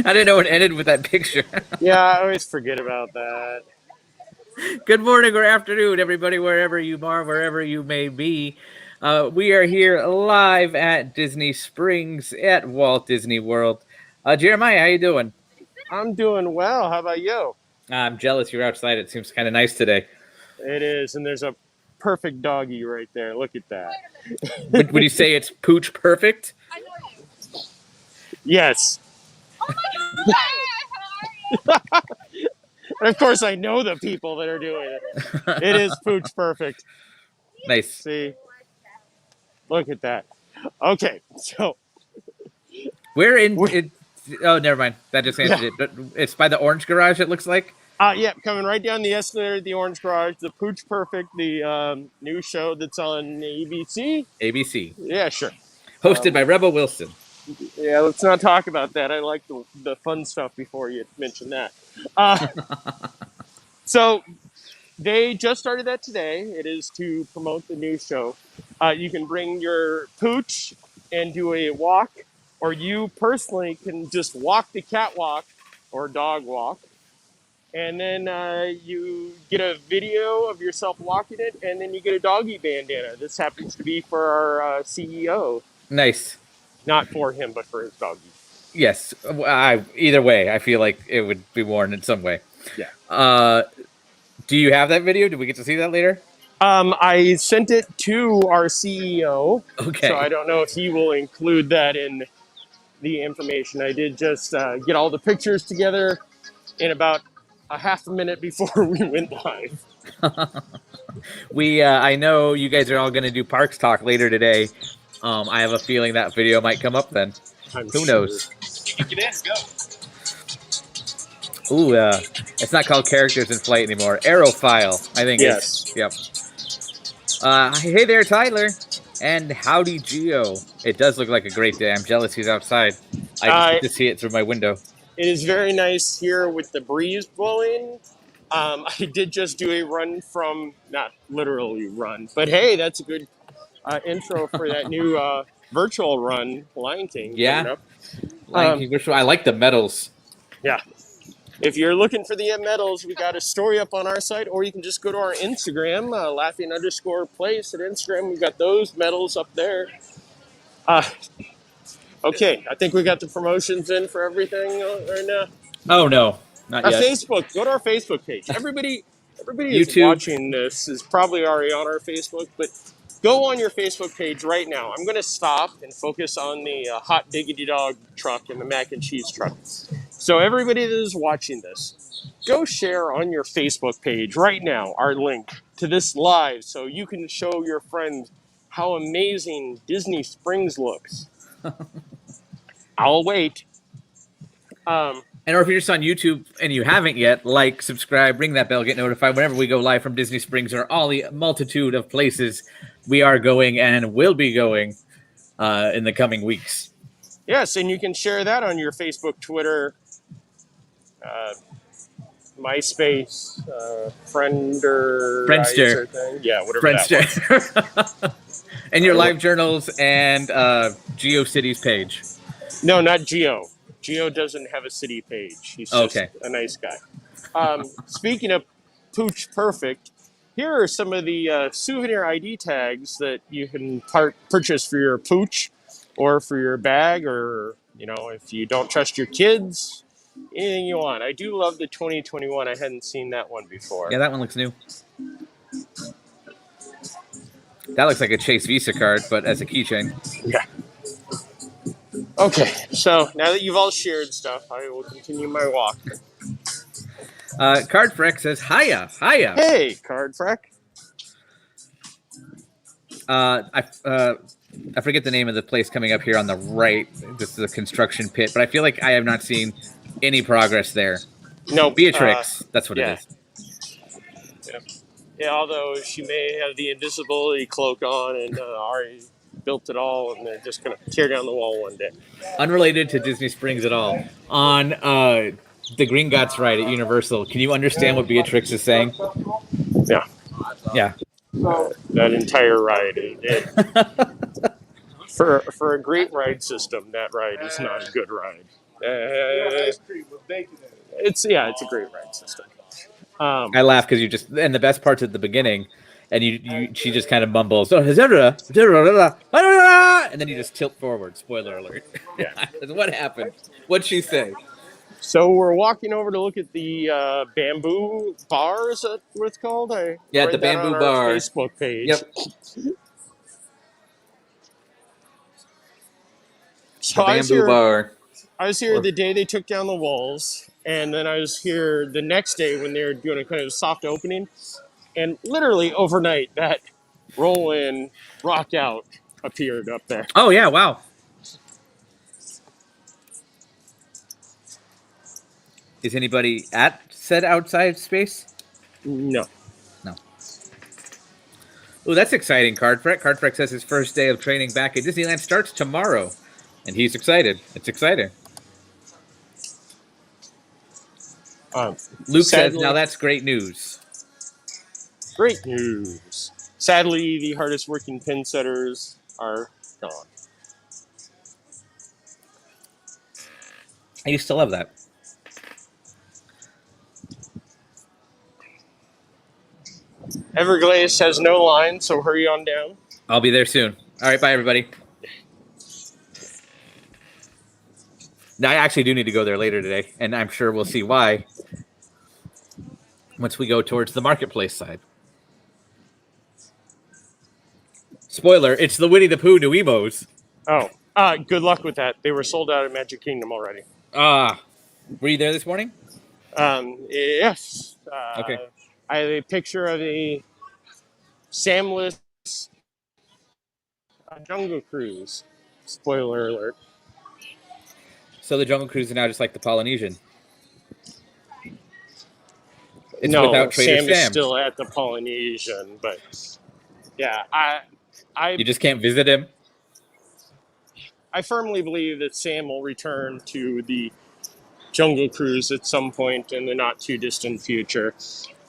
I didn't know it ended with that picture. Yeah, I always forget about that. Good morning or afternoon, everybody, wherever you are, wherever you may be. We are here live at Disney Springs at Walt Disney World. Jeremiah, how you doing? I'm doing well. How about you? I'm jealous you're outside. It seems kind of nice today. It is, and there's a perfect doggy right there. Look at that. Would you say it's pooch perfect? Yes. And of course, I know the people that are doing it. It is pooch perfect. Nice. See? Look at that. Okay, so We're in. Oh, never mind. That just answered it. It's by the Orange Garage, it looks like. yeah, coming right down the escalator at the Orange Garage, the Pooch Perfect, the new show that's on ABC. ABC. Yeah, sure. Hosted by Rebel Wilson. Yeah, let's not talk about that. I like the fun stuff before you mention that. So they just started that today. It is to promote the new show. You can bring your pooch and do a walk, or you personally can just walk the catwalk or dog walk. And then you get a video of yourself walking it, and then you get a doggy bandana. This happens to be for our CEO. Nice. Not for him, but for his doggy. Yes. Either way, I feel like it would be worn in some way. Yeah. Do you have that video? Did we get to see that later? I sent it to our CEO. Okay. So I don't know if he will include that in the information. I did just get all the pictures together in about a half a minute before we went live. I know you guys are all going to do Parks Talk later today. I have a feeling that video might come up then. Who knows? Get in, go. Ooh, it's not called Characters in Flight anymore. Aerophile, I think. Yes. Yep. Hey there, Tyler. And howdy, Geo. It does look like a great day. I'm jealous he's outside. I just get to see it through my window. It is very nice here with the breeze blowing. I did just do a run from, not literally run, but hey, that's a good intro for that new virtual run, Lion King. Yeah. Lion King virtual. I like the medals. Yeah. If you're looking for the medals, we got a story up on our site, or you can just go to our Instagram, laughing_place at Instagram. We've got those medals up there. Okay, I think we got the promotions in for everything right now. Oh, no, not our yet. Facebook, go to our Facebook page. Everybody is watching this is probably already on our Facebook, but go on your Facebook page right now. I'm going to stop and focus on the hot diggity dog truck and the mac and cheese truck. So everybody that is watching this, go share on your Facebook page right now our link to this live so you can show your friends how amazing Disney Springs looks. I'll wait. And or if you're just on YouTube and you haven't yet, like, subscribe, ring that bell, get notified whenever we go live from Disney Springs or all the multitude of places we are going and will be going in the coming weeks. Yes, and you can share that on your Facebook, Twitter, MySpace, Friendster. Thing. Yeah, whatever Friendster. And your live journals and GeoCities page. No, not Geo. Geo doesn't have a city page. He's just a nice guy. Speaking of Pooch Perfect, here are some of the souvenir ID tags that you can purchase for your pooch or for your bag, or, you know, if you don't trust your kids, anything you want. I do love the 2021. I hadn't seen that one before. Yeah, that one looks new. That looks like a Chase Visa card, but as a keychain. Yeah. Okay, so now that you've all shared stuff, I will continue my walk. Cardfreck says, hiya. Hey, Cardfreck. I forget the name of the place coming up here on the right. This is a construction pit, but I feel like I have not seen any progress there. Nope. Beatrix, that's what it is. Yeah. Yeah, although she may have the invisibility cloak on and already built it all, and they're just going to tear down the wall one day. Unrelated to Disney Springs at all. On the Green Gots ride at Universal, can you understand what Beatrix is saying? Yeah. Yeah. That entire ride. For a great ride system, that ride is not a good ride. It's a great ride system. I laugh because and the best part's at the beginning, and she just kind of mumbles, and then you just tilt forward. Spoiler alert. Yeah. What happened? What'd she say? So we're walking over to look at the bamboo bar. Is that what it's called? The bamboo on bar. Our Facebook page. Yep. So the bamboo bar. I was here the day they took down the walls, and then I was here the next day when they were doing a kind of soft opening, and literally overnight that roll-in rock out appeared up there. Oh yeah! Wow. Is anybody at said outside space? No. Oh, that's exciting, Cardfreck. Cardfreck says his first day of training back at Disneyland starts tomorrow, and he's excited. It's exciting. Luke says, now that's great news. Great news. Sadly, the hardest working pin setters are gone. I used to love that. Everglades has no line, so hurry on down. I'll be there soon. All right, bye, everybody. Now, I actually do need to go there later today, and I'm sure we'll see why once we go towards the marketplace side. Spoiler, it's the Winnie the Pooh nuiMOs. Oh, good luck with that. They were sold out at Magic Kingdom already. Were you there this morning? Yes. Okay. I have a picture of a Samless Jungle Cruise. Spoiler alert. So the Jungle Cruise is now just like the Polynesian. It's no, without Trader Sam is still at the Polynesian, but yeah, you just can't visit him. I firmly believe that Sam will return to the Jungle Cruise at some point in the not too distant future.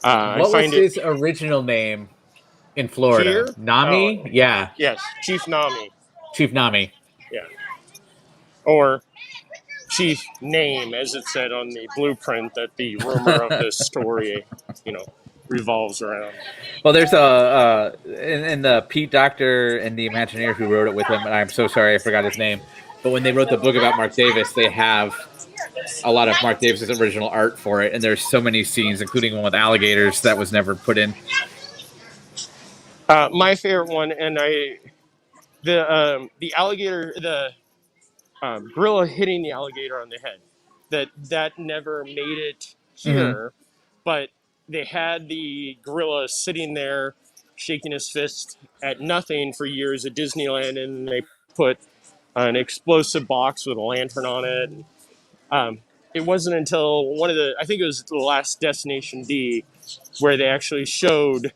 What was his original name in Florida? Here? Nami? Yeah. Yes, Chief Nami. Chief Nami. Yeah. Or Chief Name, as it said on the blueprint that the rumor of this story, revolves around. Well, there's in the Pete Docter and the Imagineer who wrote it with him, and I'm so sorry I forgot his name. But when they wrote the book about Mark Davis, they have a lot of Mark Davis's original art for it, and there's so many scenes, including one with alligators, that was never put in. My favorite one, and the alligator, the gorilla hitting the alligator on the head, that never made it here, but they had the gorilla sitting there shaking his fist at nothing for years at Disneyland, and they put an explosive box with a lantern on it. It wasn't until I think it was the last Destination D, where they actually showed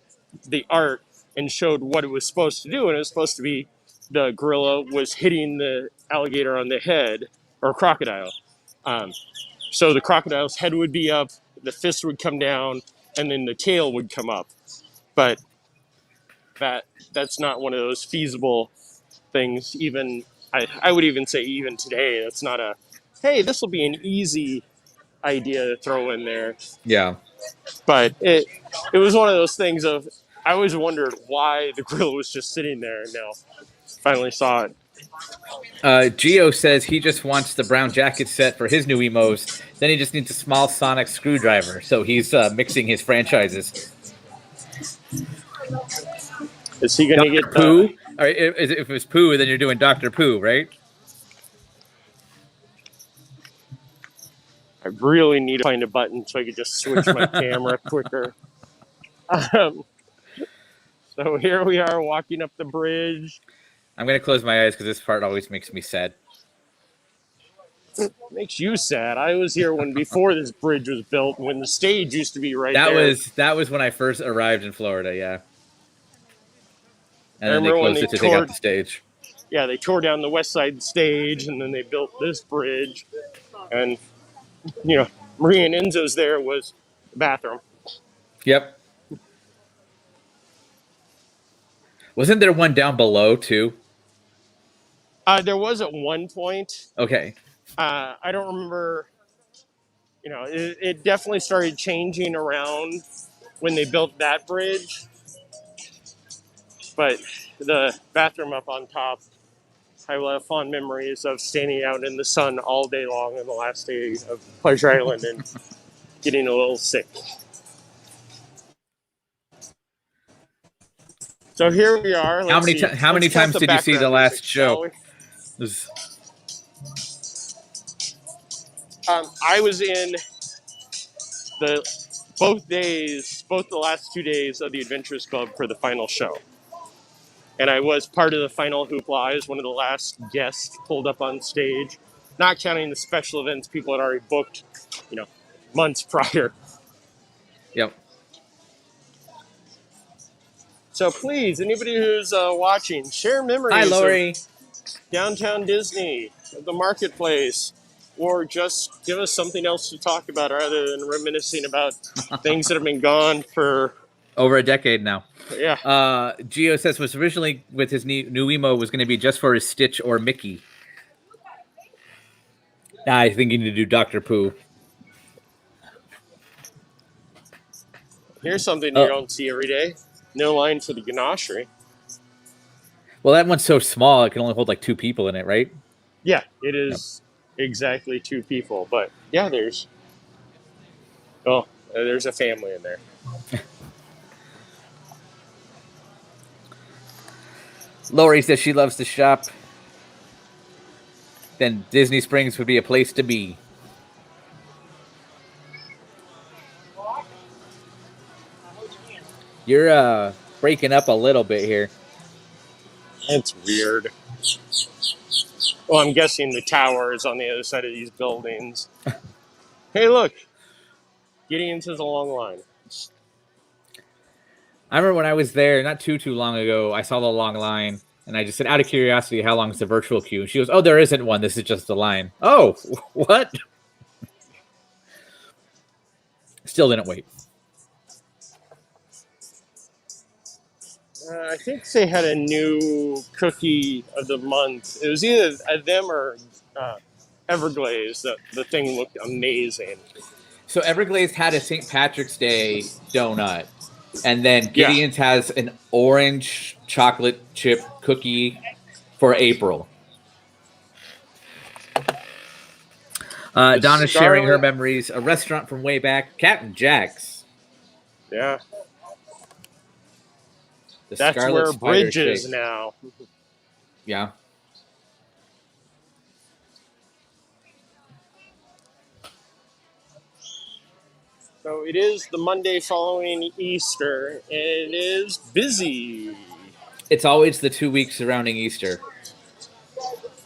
the art and showed what it was supposed to do, and it was supposed to be the gorilla was hitting the alligator on the head, or crocodile. So the crocodile's head would be up, the fist would come down, and then the tail would come up. But that's not one of those feasible things. Even I would even say even today, that's not hey, this will be an easy idea to throw in there. Yeah. But it was one of those things of, I always wondered why the gorilla was just sitting there, and now finally saw it. Geo says he just wants the brown jacket set for his nuiMOs. Then he just needs a small sonic screwdriver. So he's mixing his franchises. Is he going to get Pooh? Or if it was Pooh, then you're doing Dr. Pooh, right? I really need to find a button so I could just switch my camera quicker. So So here we are walking up the bridge. I'm going to close my eyes because this part always makes me sad. Makes you sad. I was here when before this bridge was built, when the stage used to be right there. That was when I first arrived in Florida, yeah. And I then they remember when closed they it to take out the stage. Yeah, they tore down the west side stage, and then they built this bridge. And, Maria and Enzo's there was the bathroom. Yep. Wasn't there one down below, too? There was at one point. Okay. I don't remember. It definitely started changing around when they built that bridge. But the bathroom up on top, I will have fond memories of standing out in the sun all day long on the last day of Pleasure Island and getting a little sick. So here we are. How many times did you see the last show? I was in both the last 2 days of the Adventurers Club for the final show. And I was part of the final hoopla. I was one of the last guests pulled up on stage, not counting the special events people had already booked, months prior. Yep. So please, anybody who's watching, share memories Hi, Lori. of downtown Disney, of the marketplace, or just give us something else to talk about rather than reminiscing about things that have been gone for over a decade now. Yeah. Gio says was originally with his nuiMO was going to be just for his Stitch or Mickey. I think you need to do Dr. Pooh. Here's something you don't see every day. No line for the ganachery. Well, that one's so small, it can only hold like 2 people in it, right? Yeah, it is exactly 2 people. But yeah, there's a family in there. Lori says she loves to shop. Then Disney Springs would be a place to be. You're breaking up a little bit here. It's weird. Well, I'm guessing the tower is on the other side of these buildings. Hey, look. Gideon says a long line. I remember when I was there not too long ago, I saw the long line, and I just said, out of curiosity, how long is the virtual queue? And she goes, oh, there isn't one. This is just the line. Oh, what? Still didn't wait. I think they had a new cookie of the month. It was either them or Everglazed. The thing looked amazing. So Everglazed had a St. Patrick's Day donut. And then Gideon's has an orange chocolate chip cookie for April. Donna's sharing her memories. A restaurant from way back, Captain Jack's. Yeah. That's where Bridge is now. Yeah. So it is the Monday following Easter, and it is busy. It's always the 2 weeks surrounding Easter.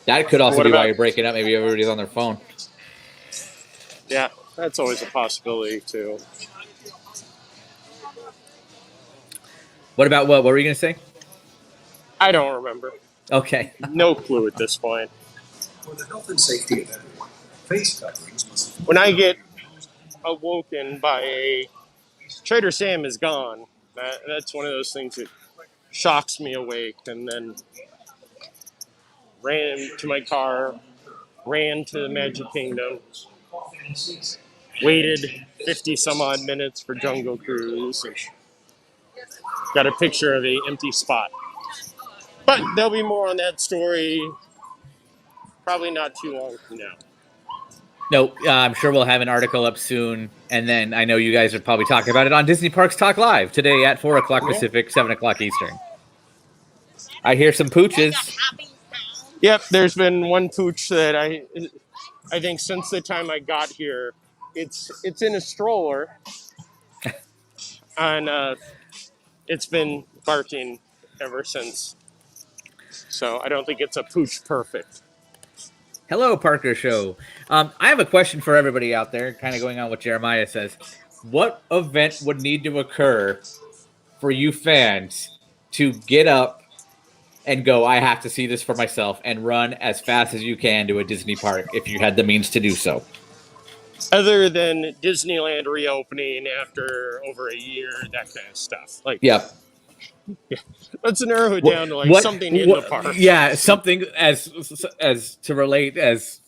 That could also be why you're breaking up. Maybe everybody's on their phone. Yeah, that's always a possibility, too. What about what? What were you going to say? I don't remember. Okay. No clue at this point. For the health and safety of everyone, face coverings must... When I get awoken by a Trader Sam is gone, that's one of those things that shocks me awake, and then ran to my car, ran to the Magic Kingdom, waited 50 some odd minutes for Jungle Cruise, and got a picture of an empty spot. But there'll be more on that story probably not too long from now. No, I'm sure we'll have an article up soon, and then I know you guys are probably talking about it on Disney Parks Talk Live today at 4 o'clock Pacific, 7 o'clock Eastern. I hear some pooches. Yep, there's been one pooch that I think since the time I got here, it's in a stroller, and it's been barking ever since. So I don't think it's a pooch perfect. Hello, Parker Show. I have a question for everybody out there, kind of going on what Jeremiah says. What event would need to occur for you fans to get up and go, I have to see this for myself, and run as fast as you can to a Disney park if you had the means to do so? Other than Disneyland reopening after over a year, that kind of stuff. Like, yep. Yeah. Let's narrow it down to like something in the park. Yeah, something as to relate as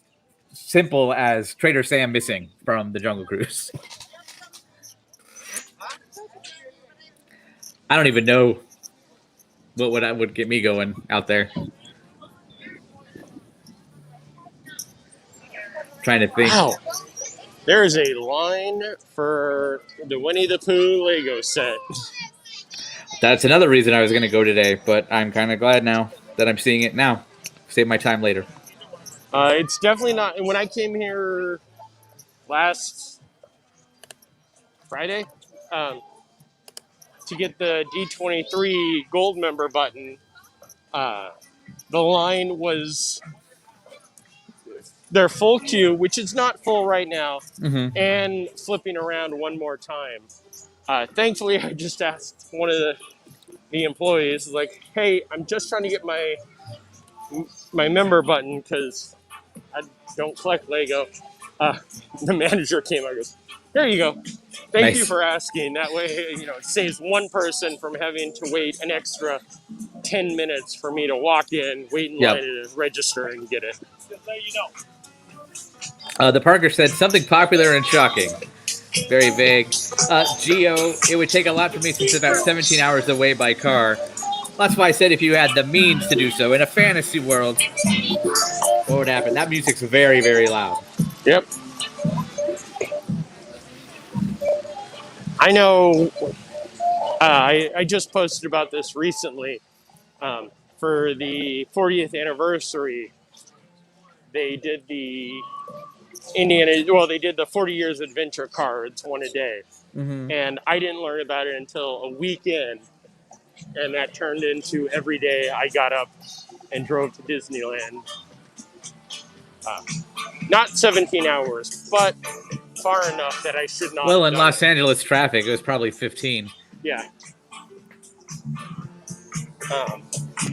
simple as Trader Sam missing from the Jungle Cruise. I don't even know what would get me going out there. Trying to think. Wow. There is a line for the Winnie the Pooh Lego set. That's another reason I was going to go today, but I'm kind of glad now that I'm seeing it now. Save my time later. It's definitely not. When I came here last Friday to get the D23 Gold member button, the line was their full queue, which is not full right now, and flipping around one more time. Thankfully, I just asked one of the employees, like, hey, I'm just trying to get my member button because I don't collect Lego. The manager came out and goes, here you go. Thank you for asking. That way, it saves one person from having to wait an extra 10 minutes for me to walk in, wait in line to register and get it. The Parker said something popular and shocking. Very vague. Geo, it would take a lot for me since it's about 17 hours away by car. That's why I said if you had the means to do so. In a fantasy world, what would happen? That music's very, very loud. Yep. I know. I just posted about this recently. For the 40th anniversary, they did the they did the 40 Years Adventure cards, one a day. And I didn't learn about it until a weekend. And that turned into every day I got up and drove to Disneyland. Not 17 hours, but far enough that I should not. Well, in Los Angeles traffic, it was probably 15. Yeah.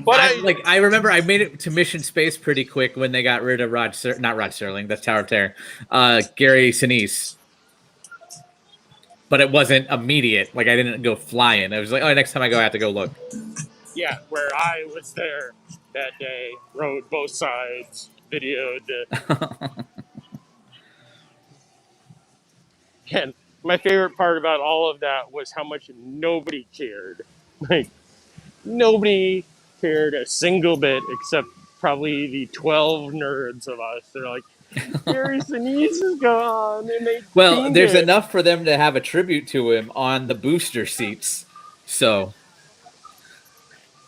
But I remember I made it to Mission Space pretty quick when they got rid of not Rod Serling, that's Tower of Terror, Gary Sinise. But it wasn't immediate. Like, I didn't go flying. I was like, oh, next time I go, I have to go look. Yeah, where I was there that day, rode both sides, videoed. And my favorite part about all of that was how much nobody cared. Like, nobody cared a single bit except probably the 12 nerds of us. They're like, Gary Sinise is gone. And there's enough for them to have a tribute to him on the booster seats. So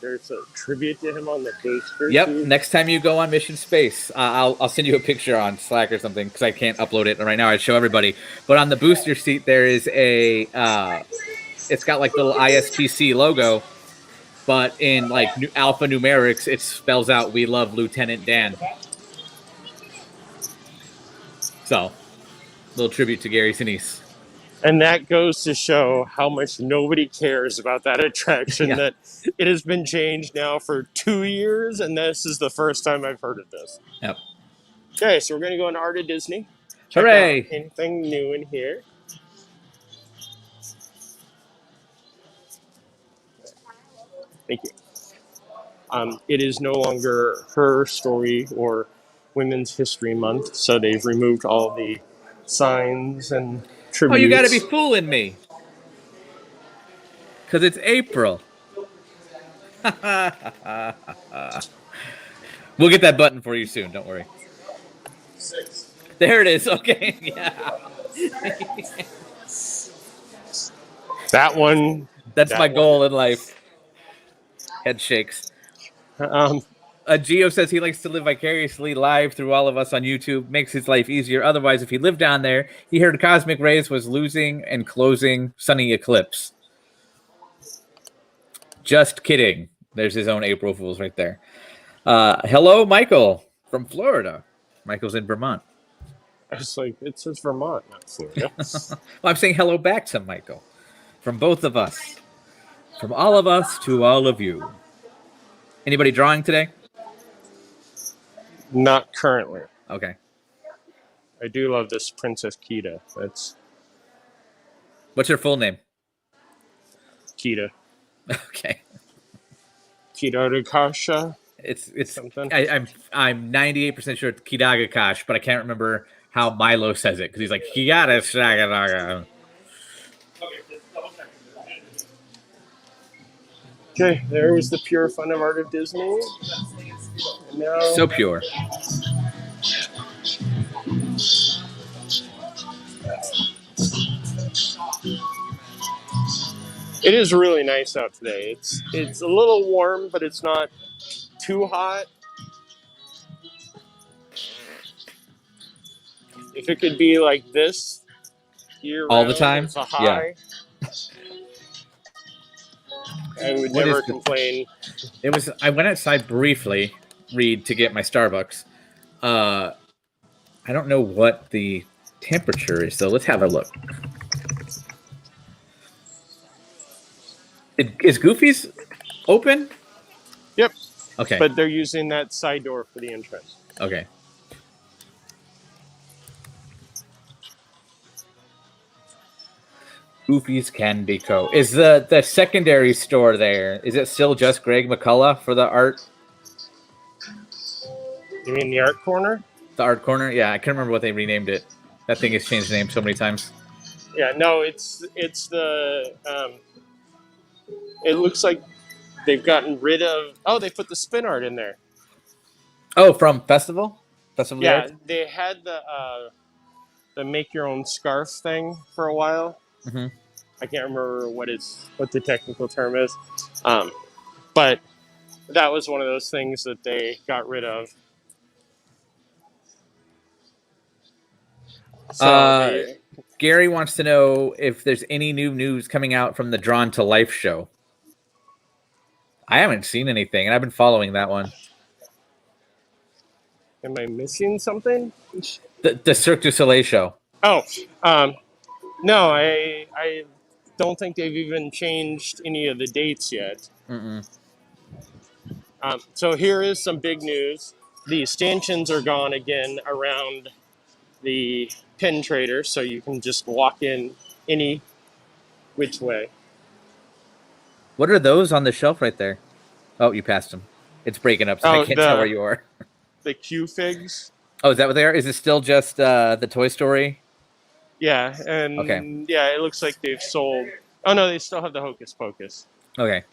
there's a tribute to him on the booster seats? Seats? Next time you go on Mission Space, I'll send you a picture on Slack or something because I can't upload it right now. I'd show everybody. But on the booster seat, there is a it's got like little ISTC logo. But in like alpha numerics, it spells out "We love Lieutenant Dan." So, little tribute to Gary Sinise. And that goes to show how much nobody cares about that attraction. That it has been changed now for 2 years, and this is the first time I've heard of this. Yep. Okay, so we're going to go into Art of Disney. Hooray! Check out anything new in here. Thank you. It is no longer Her Story or Women's History Month, so they've removed all the signs and tributes. Oh, you got to be fooling me. Because it's April. We'll get that button for you soon, don't worry. 6. There it is, okay, yeah. That one. That's my goal in life. Head shakes. Geo says he likes to live vicariously live through all of us on YouTube. Makes his life easier. Otherwise, if he lived down there, he heard Cosmic Rays was losing and closing Sunny Eclipse. Just kidding. There's his own April Fools right there. Hello, Michael from Florida. Michael's in Vermont. I was like, it says Vermont, not Florida. Well, I'm saying hello back to Michael. From both of us. From all of us to all of you. Anybody drawing today? Not currently. Okay. I do love this Princess Kita. What's her full name? Kita. Okay. Kita It's something. I'm 98% sure it's Kidagakash, but I can't remember how Milo says it because he's like Kigata Shagadaga. Okay, there was the pure fun of Art of Disney. And now, So pure. it is really nice out today. It's a little warm, but it's not too hot. If it could be like this year All the round, time? it's a high. I would What never is the- complain. I went outside briefly, to get my Starbucks. I don't know what the temperature is, so let's have a look. Is Goofy's open? Yep. Okay. But they're using that side door for the entrance. Okay. Goofy's Candy Co. Is the secondary store there? Is it still just Greg McCullough for the art? You mean the art corner? The art corner? Yeah, I can't remember what they renamed it. That thing has changed name so many times. Yeah, no, it's the. It looks like they've gotten rid of. Oh, they put the spin art in there. Oh, from Festival? Festival. Yeah, Art? they had the make your own scarf thing for a while. Mm-hmm. I can't remember what the technical term is, but that was one of those things that they got rid of. So Gary wants to know if there's any new news coming out from the Drawn to Life show. I haven't seen anything, and I've been following that one. Am I missing something? The Cirque du Soleil show. Oh, no, I don't think they've even changed any of the dates yet. Mm-mm. So here is some big news. The stanchions are gone again around the pin trader, so you can just walk in any which way. What are those on the shelf right there? Oh, you passed them. It's breaking up, so I can't tell where you are. The Q figs. Oh, is that what they are? Is it still just the Toy Story? Yeah, and okay. Yeah, it looks like they've sold. Oh no, they still have the Hocus Pocus. Okay.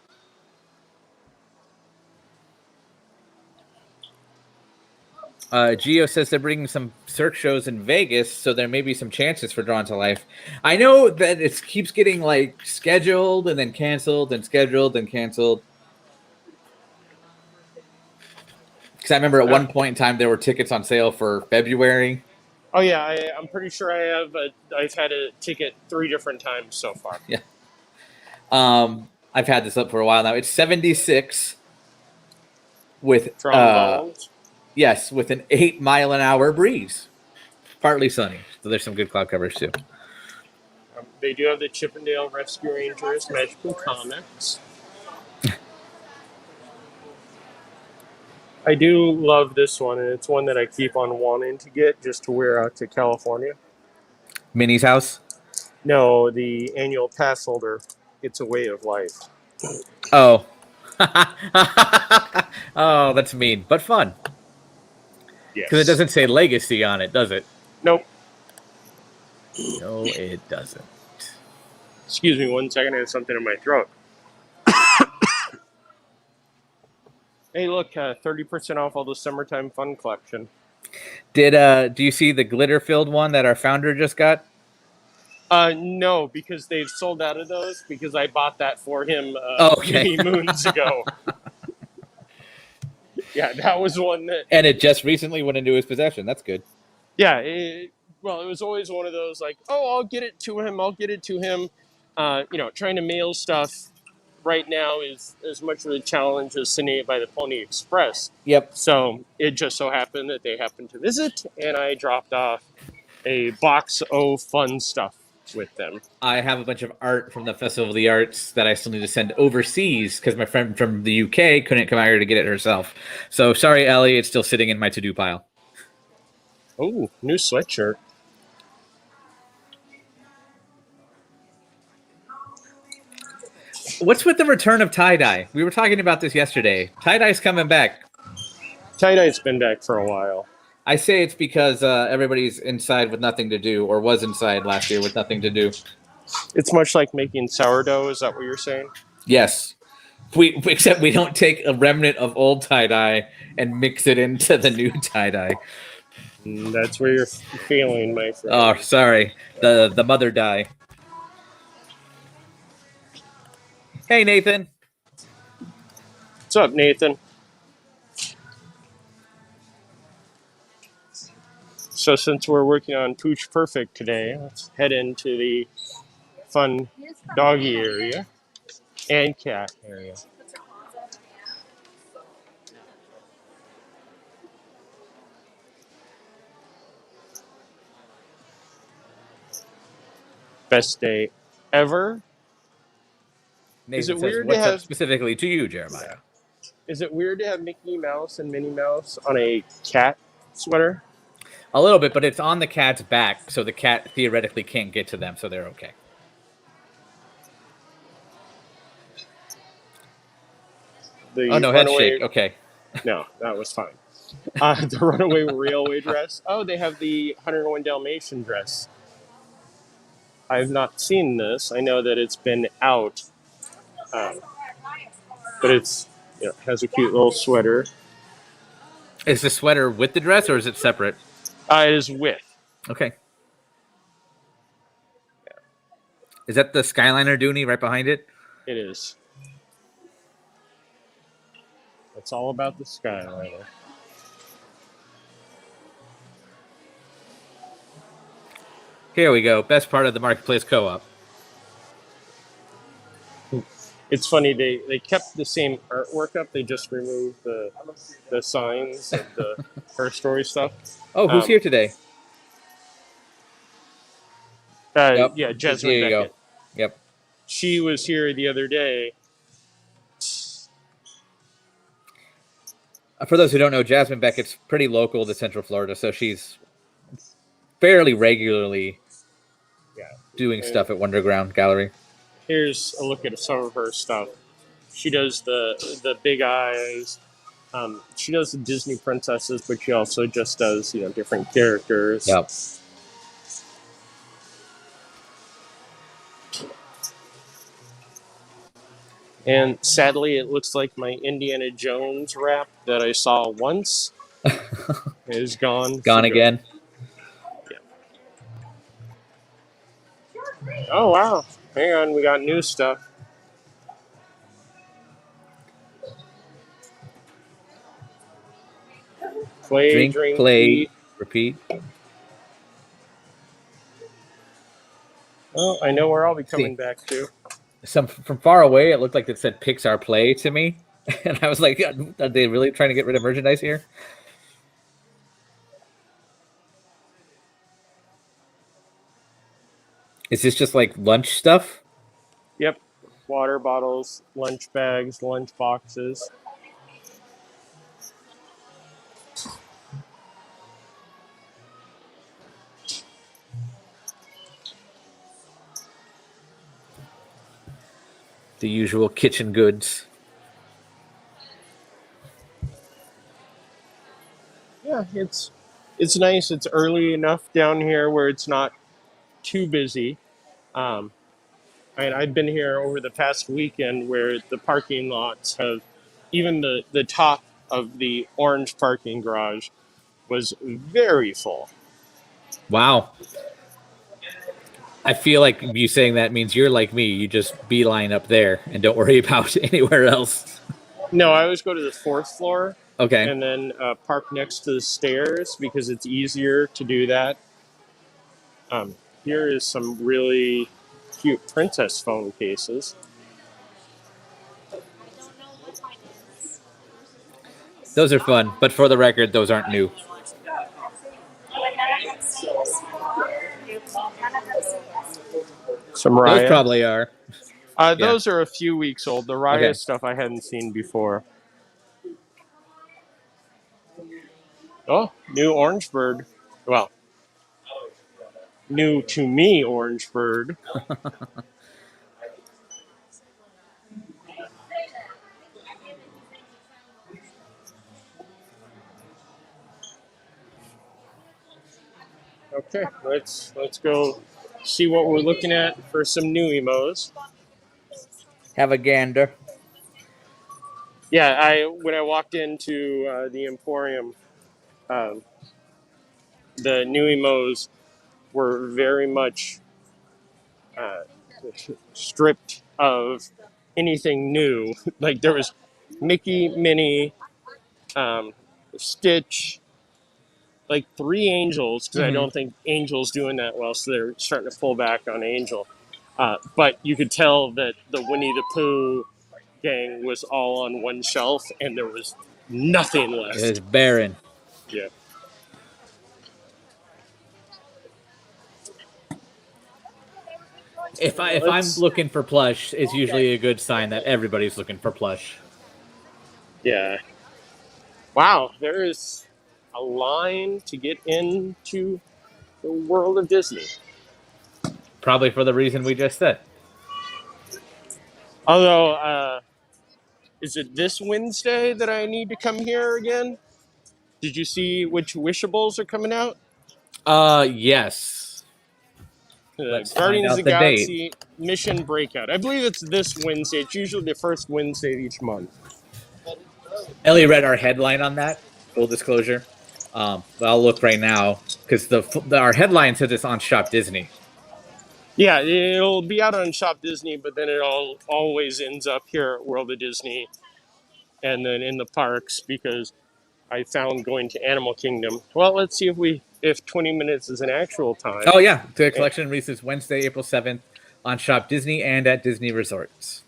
Gio says they're bringing some Cirque shows in Vegas, so there may be some chances for Drawn to Life. I know that it keeps getting like scheduled and then canceled and scheduled and canceled. Because I remember at one point in time there were tickets on sale for February. Oh yeah, I'm pretty sure I have. I've had a ticket 3 different times so far. Yeah. I've had this up for a while now. It's 76 with trombones. Yes, with an 8-mile-an-hour breeze. Partly sunny. So there's some good cloud coverage, too. They do have the Chippendale Rescue Rangers Magical Comics. I do love this one, and it's one that I keep on wanting to get just to wear out to California. Minnie's house? No, the annual pass holder. It's a way of life. Oh. Oh, that's mean, but fun. Yes. Because it doesn't say legacy on it, does it? Nope. No, it doesn't. Excuse me 1 second. I have something in my throat. Hey, look, 30% off all the summertime fun collection. Do you see the glitter-filled one that our founder just got? No, because they've sold out of those because I bought that for him many moons ago. Yeah, that was one that... And it just recently went into his possession. That's good. Yeah, it was always one of those like, oh, I'll get it to him. Trying to mail stuff right now is as much of a challenge as sending it by the Pony Express. Yep. So it just so happened that they happened to visit, and I dropped off a box of fun stuff with them. I have a bunch of art from the Festival of the Arts that I still need to send overseas because my friend from the UK couldn't come out here to get it herself. So sorry, Ellie, it's still sitting in my to-do pile. Oh, new sweatshirt. What's with the return of tie-dye? We were talking about this yesterday. Tie-dye's coming back. Tie-dye's been back for a while. I say it's because everybody's inside with nothing to do, or was inside last year with nothing to do. It's much like making sourdough. Is that what you're saying? Yes. Except we don't take a remnant of old tie-dye and mix it into the new tie-dye. That's where you're failing, my friend. Oh, sorry. The mother dye. Hey, Nathan. What's up, Nathan? So since we're working on Pooch Perfect today, let's head into the fun doggy area and cat area. Best day ever. Nathan Is it says, weird to what's up have specifically to you, Jeremiah? Is it weird to have Mickey Mouse and Minnie Mouse on a cat sweater? A little bit, but it's on the cat's back, so the cat theoretically can't get to them, so they're okay. Oh, no, head shake. Okay. No, that was fine. The Runaway Railway dress. Oh, they have the 101 Dalmatian dress. I've not seen this. I know that it's been out. But it's, has a cute little sweater. Is the sweater with the dress, or is it separate? It is with. Okay. Is that the Skyliner Dooney right behind it? It is. It's all about the Skyliner. Here we go. Best part of the Marketplace Co-op. It's funny, they kept the same artwork up. They just removed the signs of the Her Story stuff. Oh, who's here today? Yep. Yeah, Jasmine There you Beckett. go. Yep. She was here the other day. For those who don't know, Jasmine Beckett's pretty local to Central Florida, so she's fairly regularly doing stuff at Wonderground Gallery. Here's a look at some of her stuff. She does the big eyes. She does the Disney princesses, but she also just does different characters. Yep. And sadly, it looks like my Indiana Jones wrap that I saw once is gone. Gone again. Yeah. Oh wow! Hang on, we got new stuff. Play, drink, play, eat. repeat. Well, I know where I'll be coming back to. From far away, it looked like it said Pixar Play to me, and I was like, "Are they really trying to get rid of merchandise here?" Is this just like lunch stuff? Yep, water bottles, lunch bags, lunch boxes. The usual kitchen goods. Yeah, it's nice. It's early enough down here where it's not too busy. I've been here over the past weekend where the parking lots have, even the top of the orange parking garage was very full. Wow. I feel like you saying that means you're like me. You just beeline up there and don't worry about anywhere else. No, I always go to the fourth floor. Okay. And then park next to the stairs because it's easier to do that. Here is some really cute princess phone cases. Those are fun, but for the record, those aren't new. Some Raya. Those probably are. Those are a few weeks old. The Raya stuff I hadn't seen before. Oh, new orange bird. Well, new to me orange bird. Okay, let's go see what we're looking at for some nuiMOs. Have a gander. Yeah, when I walked into the Emporium, the nuiMOs were very much stripped of anything new. Like there was Mickey, Minnie, Stitch, like 3 Angels, because I don't think Angel's doing that well, so they're starting to pull back on Angel. But you could tell that the Winnie the Pooh gang was all on one shelf, and there was nothing left. It's barren. Yeah. If I'm looking for plush, it's usually a good sign that everybody's looking for plush. Yeah. Wow, there is a line to get into the world of Disney. Probably for the reason we just said. Although, is it this Wednesday that I need to come here again? Did you see which Wishables are coming out? Yes. Guardians of the Galaxy Mission Breakout. I believe it's this Wednesday. It's usually the first Wednesday of each month. Ellie read our headline on that. Full disclosure. But I'll look right now because our headline says it's on Shop Disney. Yeah, it'll be out on Shop Disney, but then it always ends up here at World of Disney and then in the parks because I found going to Animal Kingdom. Well, let's see if 20 minutes is an actual time. Oh, yeah. The collection releases Wednesday, April 7th on Shop Disney and at Disney Resorts.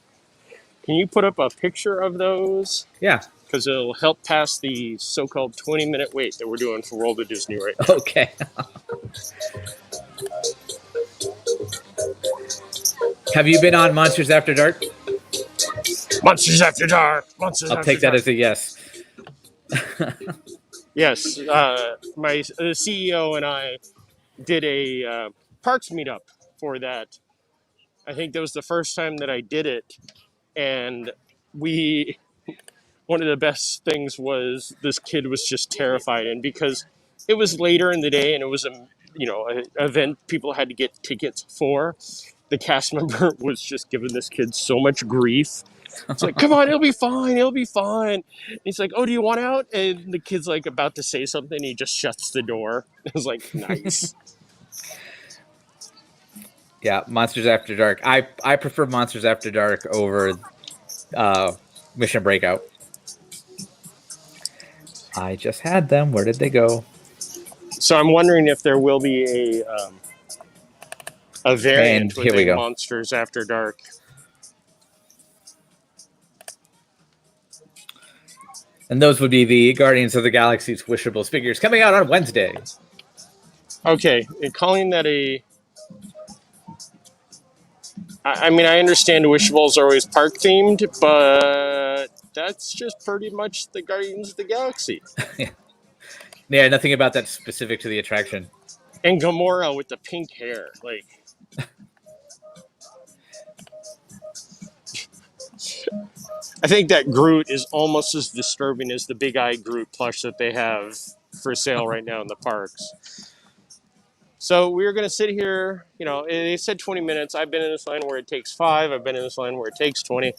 Can you put up a picture of those? Yeah. Because it'll help pass the so-called 20-minute wait that we're doing for World of Disney right now. Okay. Have you been on Monsters After Dark? Monsters After Dark. I'll take that as a yes. Yes. My CEO and I did a parks meetup for that. I think that was the first time that I did it. And one of the best things was this kid was just terrified. And because it was later in the day and it was an event people had to get tickets for, the cast member was just giving this kid so much grief. It's like, come on, it'll be fine. It'll be fine. And he's like, oh, do you want out? And the kid's like about to say something. He just shuts the door. I was like, nice. Yeah, Monsters After Dark. I prefer Monsters After Dark over Mission Breakout. I just had them. Where did they go? So I'm wondering if there will be a variant with Monsters After Dark. And those would be the Guardians of the Galaxy's Wishables figures coming out on Wednesday. Okay, and calling that I mean, I understand Wishables are always park themed, but that's just pretty much the Guardians of the Galaxy. Yeah, nothing about that specific to the attraction. And Gamora with the pink hair, like. I think that Groot is almost as disturbing as the Big Eye Groot plush that they have for sale right now in the parks. So we're going to sit here, they said 20 minutes. I've been in this line where it takes 5. I've been in this line where it takes 20.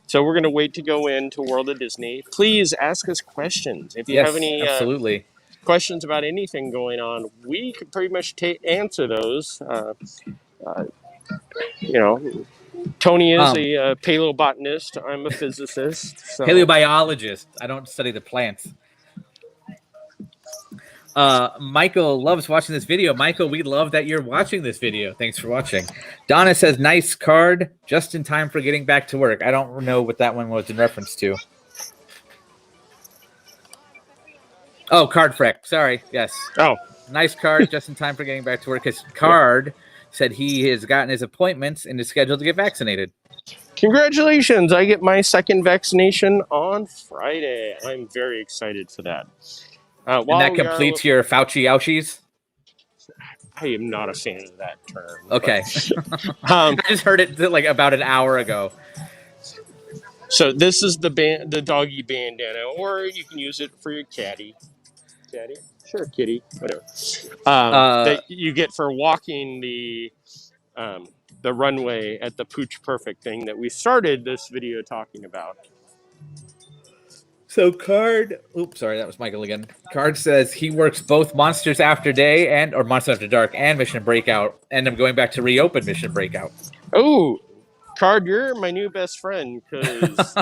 So we're going to wait to go into World of Disney. Please ask us questions. If you have any absolutely. Questions about anything going on, we could pretty much answer those. Tony is a paleobotanist. I'm a physicist. So. Paleobiologist. I don't study the plants. Michael loves watching this video. Michael, we love that you're watching this video. Thanks for watching. Donna says, nice card, just in time for getting back to work. I don't know what that one was in reference to. Oh, Card Freck. Sorry. Yes. Oh, Nice card, just in time for getting back to work. Because Card said he has gotten his appointments and is scheduled to get vaccinated. congratulations! I get my second vaccination on Friday. I'm very excited for that. And that completes your Fauci ouchies? I am not a fan of that term. Okay. I just heard it like about an hour ago. So this is the doggy bandana, or you can use it for your caddy. Caddy? Sure, kitty. Whatever. That you get for walking the runway at the Pooch Perfect thing that we started this video talking about. So Card, oops, sorry, that was Michael again. Card says he works both Monsters After Day or Monsters After Dark and Mission Breakout, and I'm going back to reopen Mission Breakout. Oh, Card, you're my new best friend because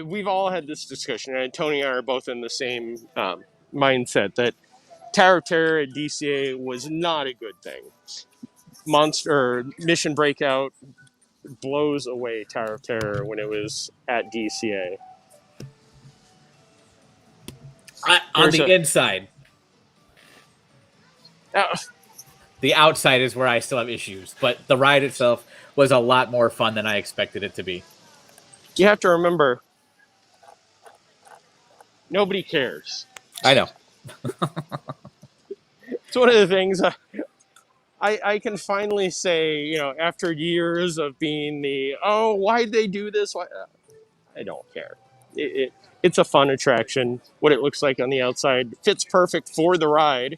we've all had this discussion, and Tony and I are both in the same mindset that Tower of Terror at DCA was not a good thing. Mission Breakout blows away Tower of Terror when it was at DCA. On the inside. The outside is where I still have issues, but the ride itself was a lot more fun than I expected it to be. You have to remember, nobody cares. I know. It's one of the things I can finally say, after years of being why'd they do this? Why? I don't care. It's a fun attraction. What it looks like on the outside fits perfect for the ride.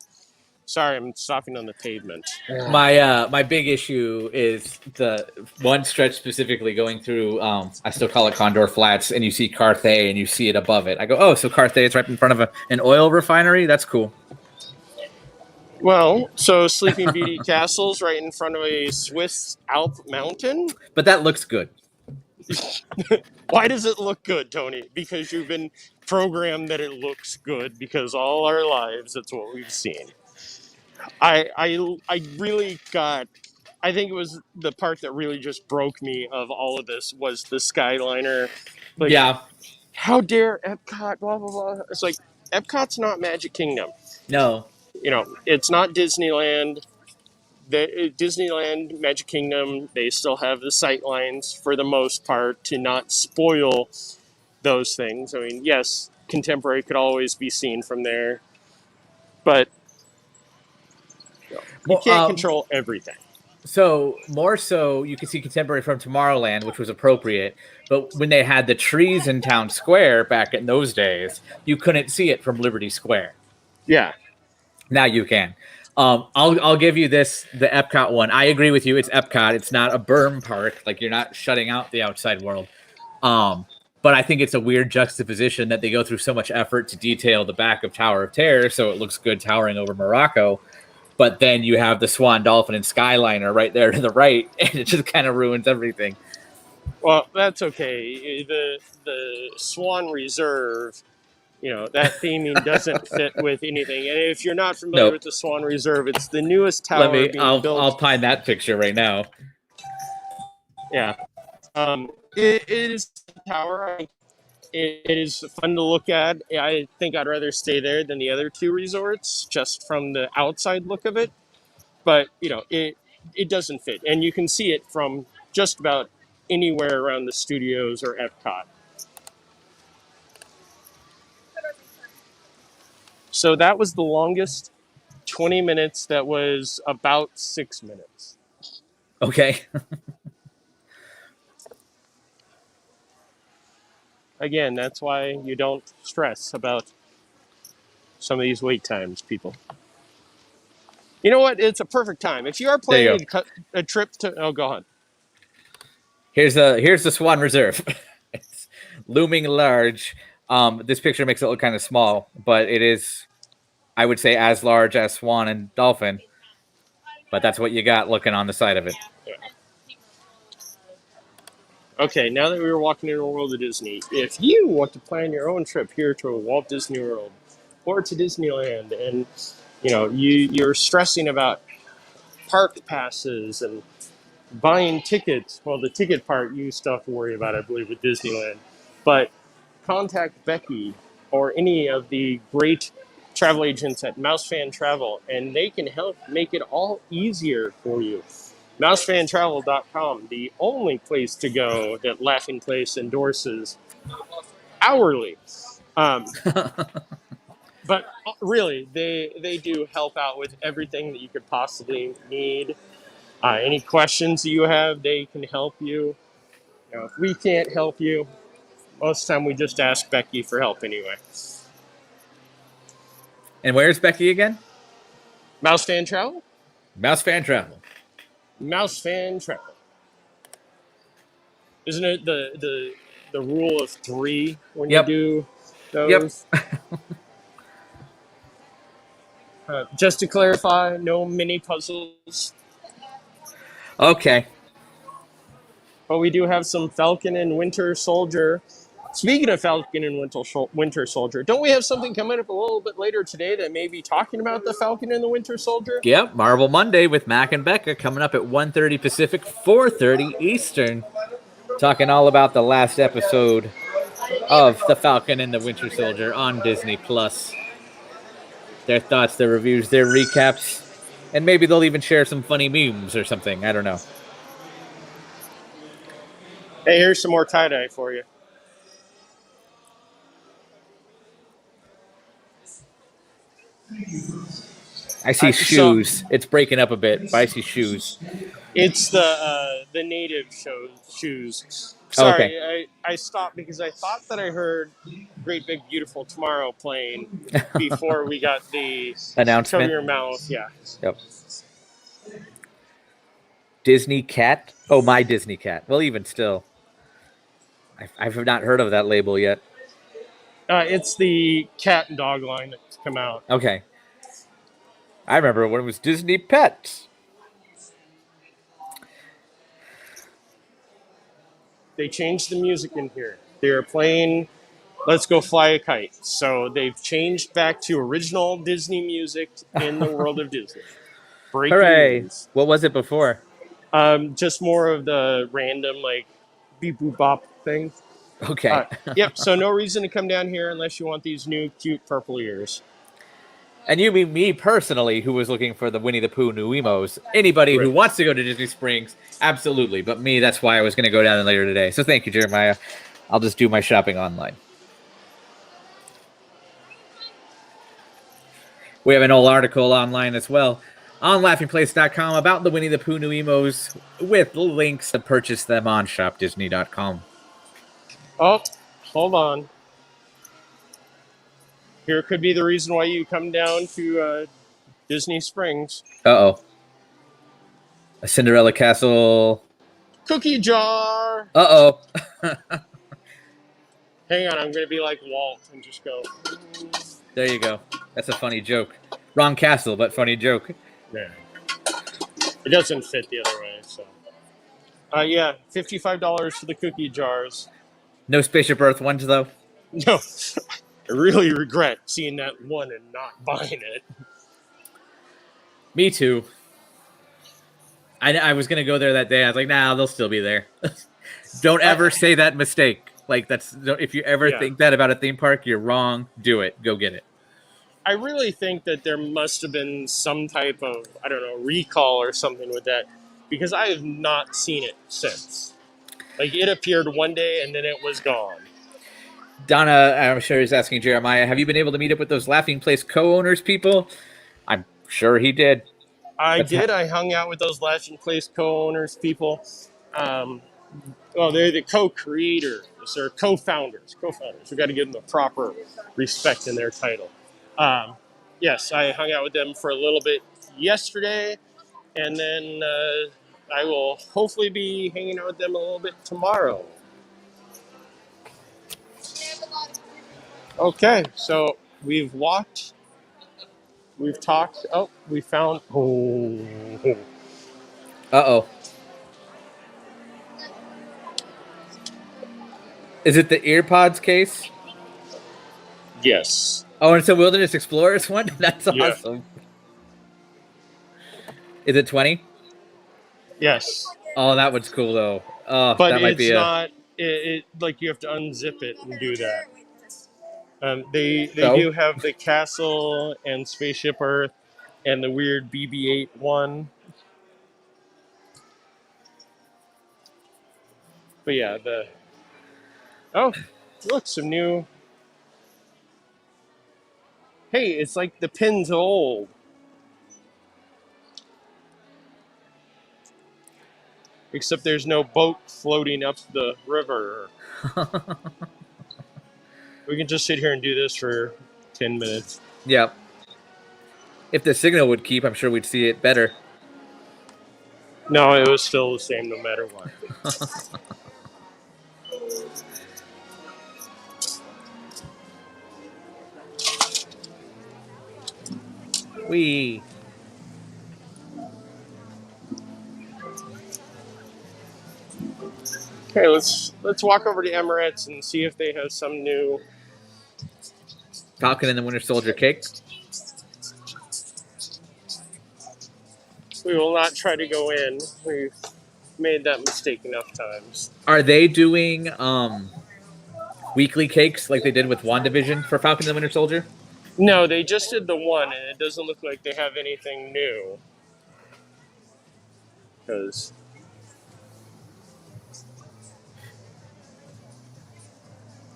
Sorry, I'm stopping on the pavement. My big issue is the one stretch specifically going through, I still call it Condor Flats, and you see Carthay and you see it above it. I go, oh, so Carthay is right in front of an oil refinery? That's cool. Well, so Sleeping Beauty Castle's right in front of a Swiss Alp mountain? But that looks good. Why does it look good, Tony? Because you've been programmed that it looks good, because all our lives, that's what we've seen. I really got, I think it was the part that really just broke me of all of this was the Skyliner. Like, yeah. How dare Epcot, blah, blah, blah. It's like, Epcot's not Magic Kingdom. No. It's not Disneyland. Disneyland, Magic Kingdom, they still have the sight lines for the most part to not spoil those things. I mean, yes, Contemporary could always be seen from there, but you can't control everything. So, more so, you can see Contemporary from Tomorrowland, which was appropriate, but when they had the trees in Town Square back in those days, you couldn't see it from Liberty Square. Yeah. Now you can. I'll give you the Epcot one. I agree with you. It's Epcot. It's not a berm park. Like, you're not shutting out the outside world. But I think it's a weird juxtaposition that they go through so much effort to detail the back of Tower of Terror so it looks good towering over Morocco. But then you have the Swan, Dolphin, and Skyliner right there to the right, and it just kind of ruins everything. Well, that's okay. The Swan Reserve, that theming doesn't fit with anything. And if you're not familiar with the Swan Reserve, it's the newest tower being built. I'll find that picture right now. Yeah. It is a tower. It is fun to look at. I think I'd rather stay there than the other two resorts, just from the outside look of it. But, it doesn't fit. And you can see it from just about anywhere around the studios or Epcot. So that was the longest 20 minutes. That was about 6 minutes. Okay. Again, that's why you don't stress about some of these wait times, people. You know what? It's a perfect time. If you are planning a trip to... Oh, go on. Here's the Swan Reserve. It's looming large. This picture makes it look kind of small, but it is, I would say, as large as Swan and Dolphin. But that's what you got looking on the side of it. Yeah. Okay, now that we were walking in the world of Disney, if you want to plan your own trip here to Walt Disney World or to Disneyland, and you're stressing about park passes and buying tickets, well, the ticket part you still have to worry about, I believe, with Disneyland. But contact Becky or any of the great travel agents at Mousefan Travel, and they can help make it all easier for you. Mousefantravel.com, the only place to go that Laughing Place endorses hourly. But really, they do help out with everything that you could possibly need. Any questions that you have, they can help you. If we can't help you, most of the time we just ask Becky for help anyway. And where's Becky again? Mousefan Travel? Mousefan Travel. Mousefan Travel. Isn't it the rule of 3 when you do those? Yep. Just to clarify, no mini puzzles. Okay. But we do have some Falcon and Winter Soldier. Speaking of Falcon and Winter Soldier, don't we have something coming up a little bit later today that may be talking about the Falcon and the Winter Soldier? Yep, Marvel Monday with Mac and Becca coming up at 1:30 Pacific, 4:30 Eastern. Talking all about the last episode of the Falcon and the Winter Soldier on Disney+. Their thoughts, their reviews, their recaps, and maybe they'll even share some funny memes or something. I don't know. Hey, here's some more tie-dye for you. I see shoes. It's breaking up a bit, but I see shoes. It's the native shoes. Sorry, okay. I stopped because I thought that I heard Great Big Beautiful Tomorrow playing before we got the announcement. Cover Your Mouth, yeah. Yep. Disney Cat? Oh, My Disney Cat. Well, even still. I've not heard of that label yet. It's the cat and dog line that's come out. Okay. I remember when it was Disney Pets. They changed the music in here. They're playing Let's Go Fly a Kite. So they've changed back to original Disney music in the world of Disney. Breaking Hooray. news. What was it before? Just more of the random, like, beep boop bop thing. Okay. Yep, so no reason to come down here unless you want these new cute purple ears. And you mean me personally, who was looking for the Winnie the Pooh nuiMOs. Anybody who wants to go to Disney Springs, absolutely. But me, that's why I was going to go down later today. So thank you, Jeremiah. I'll just do my shopping online. We have an old article online as well on laughingplace.com about the Winnie the Pooh nuiMOs with links to purchase them on shopdisney.com. Oh, hold on. Here could be the reason why you come down to Disney Springs. Uh-oh. A Cinderella Castle. Cookie jar. Uh-oh. Hang on, I'm going to be like Walt and just go. There you go. That's a funny joke. Wrong castle, but funny joke. Yeah. It doesn't fit the other way, so. Yeah, $55 for the cookie jars. No Spaceship Earth ones, though? No. I really regret seeing that one and not buying it. Me too. I was going to go there that day. I was like, nah, they'll still be there. Don't ever say that mistake. Like, if you ever think that about a theme park, you're wrong. Do it. Go get it. I really think that there must have been some type of, I don't know, recall or something with that, because I have not seen it since. Like, it appeared one day and then it was gone. Donna, I'm sure he's asking Jeremiah, have you been able to meet up with those Laughing Place co-owners people? I'm sure he did. I did. I hung out with those Laughing Place co-owners people. Well, they're the co-creators or co-founders. We got to give them the proper respect in their title. Yes, I hung out with them for a little bit yesterday, and then I will hopefully be hanging out with them a little bit tomorrow. Okay, so we've walked, we've talked. Oh, we found. Oh. Uh-oh. Is it the EarPods case? Yes. Oh, and it's a Wilderness Explorers one? That's awesome. Is it 20? Yes. Oh, that one's cool, though. Oh, but that might be not. it like you have to unzip it and do that. They So do have the castle and Spaceship Earth and the weird BB-8 one. But yeah, look, some new. Hey, it's like the pins of old. Except there's no boat floating up the river. We can just sit here and do this for 10 minutes. Yep. If the signal would keep, I'm sure we'd see it better. No, it was still the same no matter what. Wee. Okay, let's walk over to Emirates and see if they have some new Falcon and the Winter Soldier cake. We will not try to go in. We've made that mistake enough times. Are they doing weekly cakes like they did with WandaVision for Falcon and the Winter Soldier? No, they just did the one, and it doesn't look like they have anything new. Because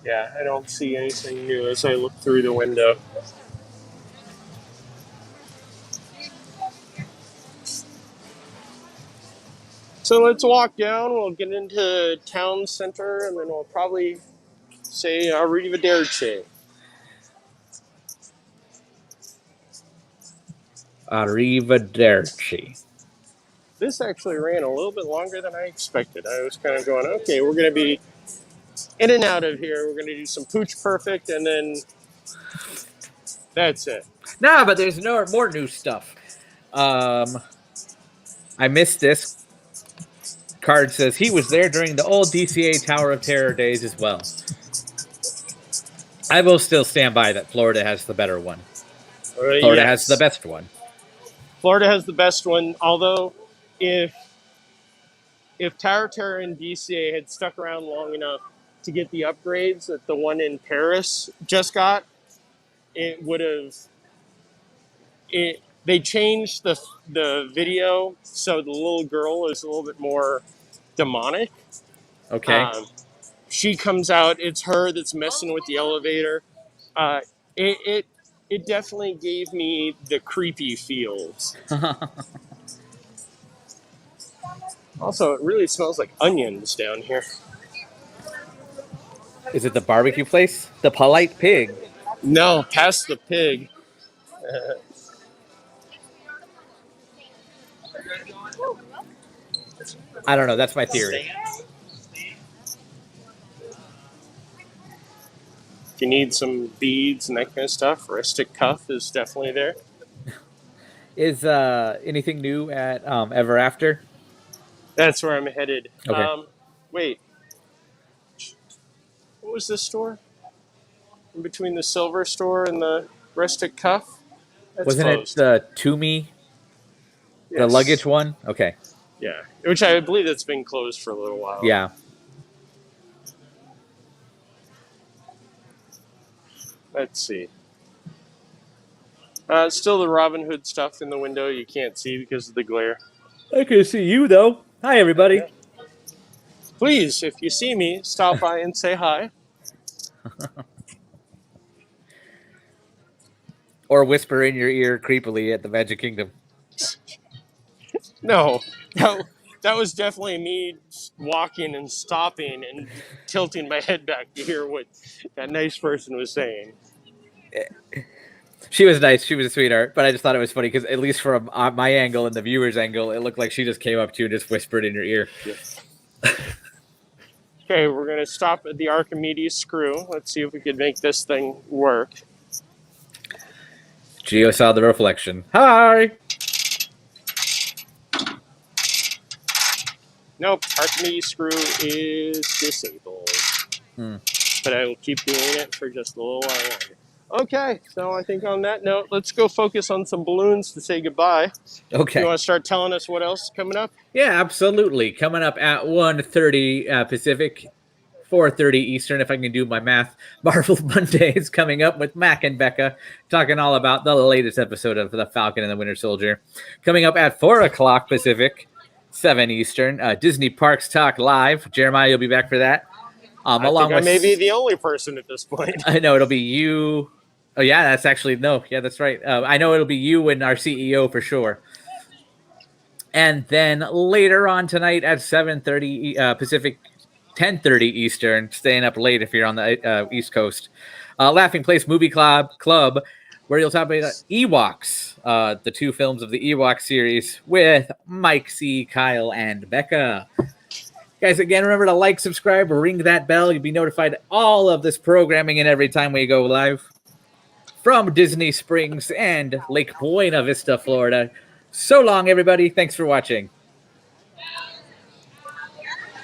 yeah, I don't see anything new as I look through the window. So let's walk down. We'll get into town center, and then we'll probably say arrivederci. Arrivederci. This actually ran a little bit longer than I expected. I was kind of going, okay, we're going to be in and out of here. We're going to do some Pooch Perfect, and then that's it. Nah, but there's more new stuff. I missed this. Card says he was there during the old DCA Tower of Terror days as well. I will still stand by that Florida has the better one. Florida has the best one. Florida has the best one, although if Tower of Terror and DCA had stuck around long enough to get the upgrades that the one in Paris just got, it would have... They changed the video so the little girl is a little bit more demonic. Okay. She comes out. It's her that's messing with the elevator. It definitely gave me the creepy feels. Also, it really smells like onions down here. Is it the barbecue place? The Polite Pig. No, past the pig. I don't know. That's my theory. If you need some beads and that kind of stuff, Rustic Cuff is definitely there. Is anything new at Ever After? That's where I'm headed. Okay. Wait. What was this store? In between the silver store and the Rustic Cuff? That's Wasn't closed. it the Toomey? Yes. The luggage one? Okay. Yeah, which I believe that's been closed for a little while. Yeah. Let's see. Still the Robin Hood stuff in the window you can't see because of the glare. I can see you, though. Hi, everybody. Yeah. Please, if you see me, stop by and say hi. Or whisper in your ear creepily at the Magic Kingdom. No, that was definitely me walking and stopping and tilting my head back to hear what that nice person was saying. She was nice. She was a sweetheart. But I just thought it was funny because at least from my angle and the viewer's angle, it looked like she just came up to you and just whispered in your ear. Yes. Okay, we're going to stop at the Archimedes screw. Let's see if we can make this thing work. Geo saw the reflection. Hi! Nope, Archimedes screw is disabled. But I will keep doing it for just a little while longer. Okay, so I think on that note, let's go focus on some balloons to say goodbye. Okay. You want to start telling us what else is coming up? Yeah, absolutely. Coming up at 1:30 Pacific, 4:30 Eastern, if I can do my math. Marvel Monday is coming up with Mac and Becca, talking all about the latest episode of The Falcon and the Winter Soldier. Coming up at 4 o'clock Pacific, 7 Eastern, Disney Parks Talk Live. Jeremiah, you'll be back for that. I think I may be the only person at this point. I know it'll be you. Oh, yeah, that's actually, no. Yeah, that's right. I know it'll be you and our CEO for sure. And then later on tonight at 7:30 Pacific, 10:30 Eastern, staying up late if you're on the East Coast, Laughing Place Movie Club, where you'll talk about Ewoks, the 2 films of the Ewok series with Mike C., Kyle, and Becca. Guys, again, remember to like, subscribe, ring that bell. You'll be notified all of this programming and every time we go live. From Disney Springs and Lake Buena Vista, Florida. So long, everybody. Thanks for watching.